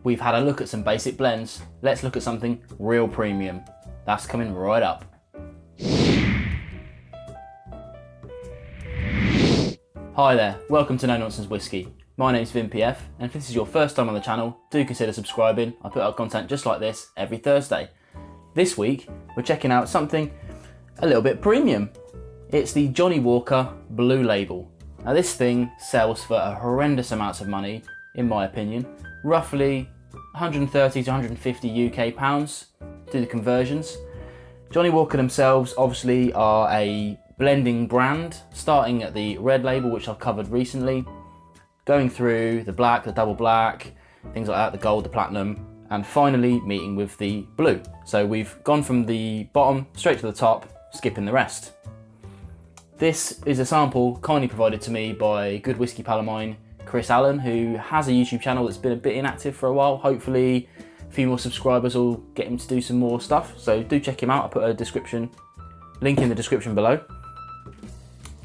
We've had a look at some basic blends. Let's look at something real premium. That's coming right up. Hi there, welcome to Nonsense Whisky. My name's Vin PF, and if this is your first time on the channel, do consider subscribing. I put out content just like this every Thursday. This week, we're checking out something a little bit premium. It's the Johnnie Walker Blue Label. Now this thing sells for a horrendous amounts of money, in my opinion. Roughly 130 to 150 UK pounds, do the conversions. Johnnie Walker themselves obviously are a blending brand, starting at the red label, which I've covered recently, going through the black, the double black, things like that, the gold, the platinum, and finally meeting with the blue. So we've gone from the bottom straight to the top, skipping the rest. This is a sample kindly provided to me by a good whiskey pal of mine, Chris Allen, who has a YouTube channel that's been a bit inactive for a while. Hopefully a few more subscribers will get him to do some more stuff, so do check him out. I'll put a link in the description below.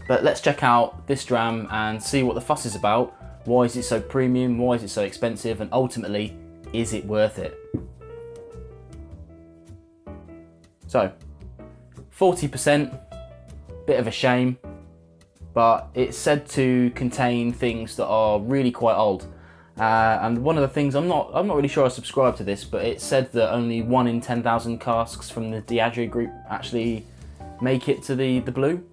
But let's check out this dram and see what the fuss is about. Why is it so premium? Why is it so expensive? And ultimately, is it worth it? So, 40%, bit of a shame, but it's said to contain things that are really quite old. And one of the things, I'm not really sure I subscribe to this, but it said that only 1 in 10,000 casks from the Diageo group actually make it to the blue.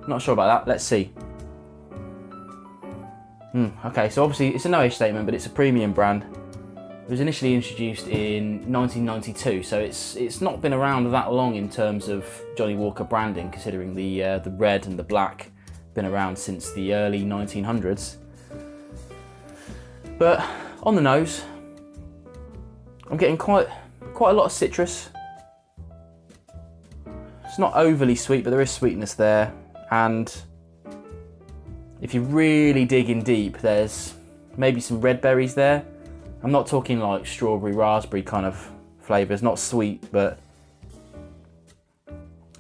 Not sure about that, let's see. Okay, so obviously it's a no age statement, but it's a premium brand. It was initially introduced in 1992, so it's not been around that long in terms of Johnnie Walker branding, considering the red and the black been around since the early 1900s. But on the nose, I'm getting quite a lot of citrus. It's not overly sweet, but there is sweetness there. And if you really dig in deep, there's maybe some red berries there. I'm not talking like strawberry, raspberry kind of flavours, not sweet, but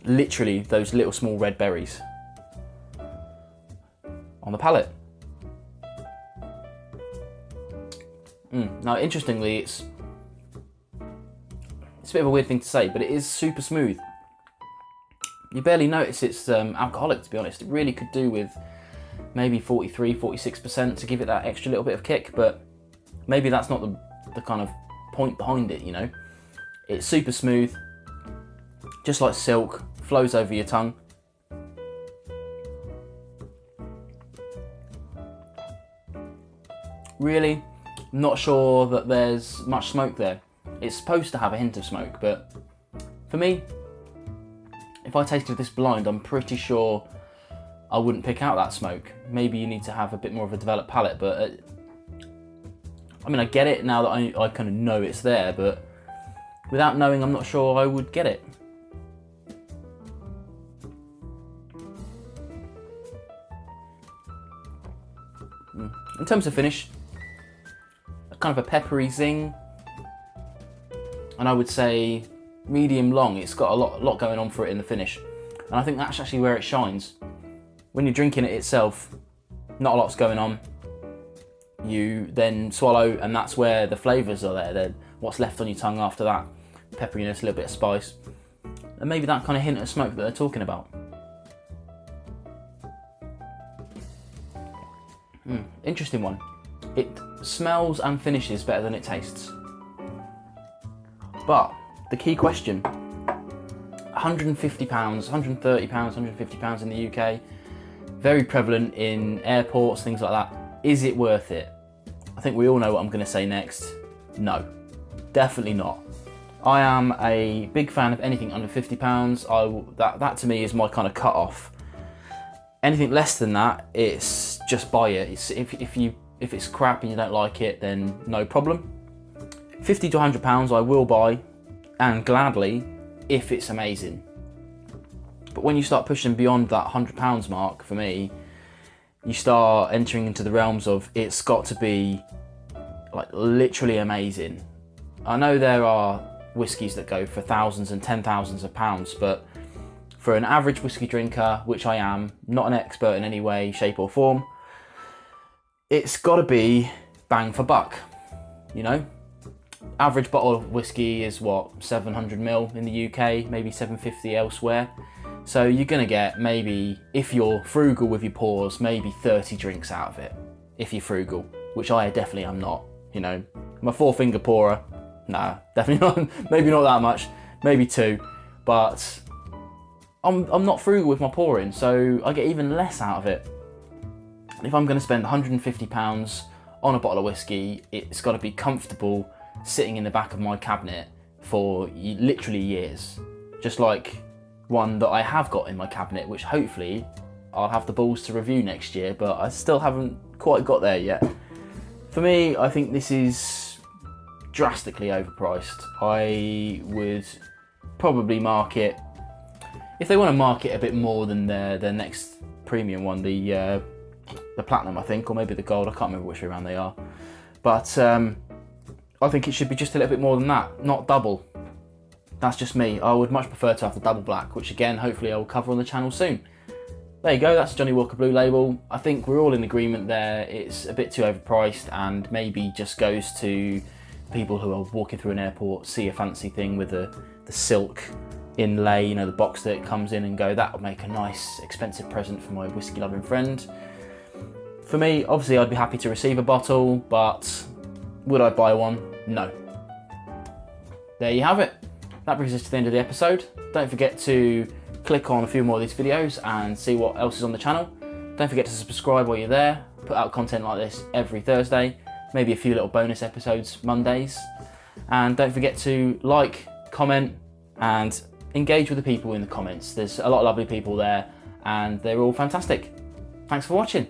literally those little small red berries on the palate. Now, interestingly, it's a bit of a weird thing to say, but it is super smooth. You barely notice it's alcoholic, to be honest. It really could do with maybe 43, 46% to give it that extra little bit of kick, but maybe that's not the kind of point behind it, you know. It's super smooth, just like silk, flows over your tongue. Really, not sure that there's much smoke there. It's supposed to have a hint of smoke, but for me, if I tasted this blind, I'm pretty sure I wouldn't pick out that smoke. Maybe you need to have a bit more of a developed palate, but I mean, I get it now that I kind of know it's there, but without knowing, I'm not sure I would get it. In terms of finish, kind of a peppery zing, and I would say medium long. It's got a lot going on for it in the finish, and I think that's actually where it shines. When you're drinking it itself, not a lot's going on. You then swallow, and that's where the flavours are there. Then what's left on your tongue after that, pepperiness, a little bit of spice, and maybe that kind of hint of smoke that they're talking about. Interesting one. It smells and finishes better than it tastes. But the key question, £150, £130, £150 in the UK, very prevalent in airports, things like that. Is it worth it? I think we all know what I'm going to say next. No, definitely not. I am a big fan of anything under £50. That to me is my kind of cut-off. Anything less than that, it's just buy it. If it's crap and you don't like it, then no problem. £50 to £100 I will buy, and gladly, if it's amazing. But when you start pushing beyond that £100 mark, for me, you start entering into the realms of it's got to be like literally amazing. I know there are whiskies that go for thousands and 10,000s of pounds, but for an average whiskey drinker, which I am, not an expert in any way, shape or form, it's got to be bang for buck. you know. Average bottle of whiskey is what, 700ml in the UK, maybe 750 elsewhere. So you're gonna get maybe, if you're frugal with your pours, maybe 30 drinks out of it, if you're frugal, which I definitely am not, you know. I'm a 4-finger pourer, nah, definitely not, maybe not that much, maybe 2, but I'm not frugal with my pouring, so I get even less out of it. If I'm gonna spend £150 on a bottle of whiskey, it's gotta be comfortable sitting in the back of my cabinet for literally years. Just like one that I have got in my cabinet, which hopefully I'll have the balls to review next year, but I still haven't quite got there yet. For me, I think this is drastically overpriced. I would probably market, if they want to market a bit more than their next premium one, the platinum I think, or maybe the gold, I can't remember which way around they are. But I think it should be just a little bit more than that, not double. That's just me. I would much prefer to have the double black, which again, hopefully I will cover on the channel soon. There you go, that's Johnnie Walker Blue Label. I think we're all in agreement there. It's a bit too overpriced and maybe just goes to people who are walking through an airport, see a fancy thing with the silk inlay, you know, the box that it comes in, and go, that would make a nice expensive present for my whiskey loving friend. For me, obviously I'd be happy to receive a bottle, but would I buy one? No. There you have it. That brings us to the end of the episode. Don't forget to click on a few more of these videos and see what else is on the channel. Don't forget to subscribe while you're there. Put out content like this every Thursday, maybe a few little bonus episodes Mondays. And don't forget to like, comment, and engage with the people in the comments. There's a lot of lovely people there and they're all fantastic. Thanks for watching.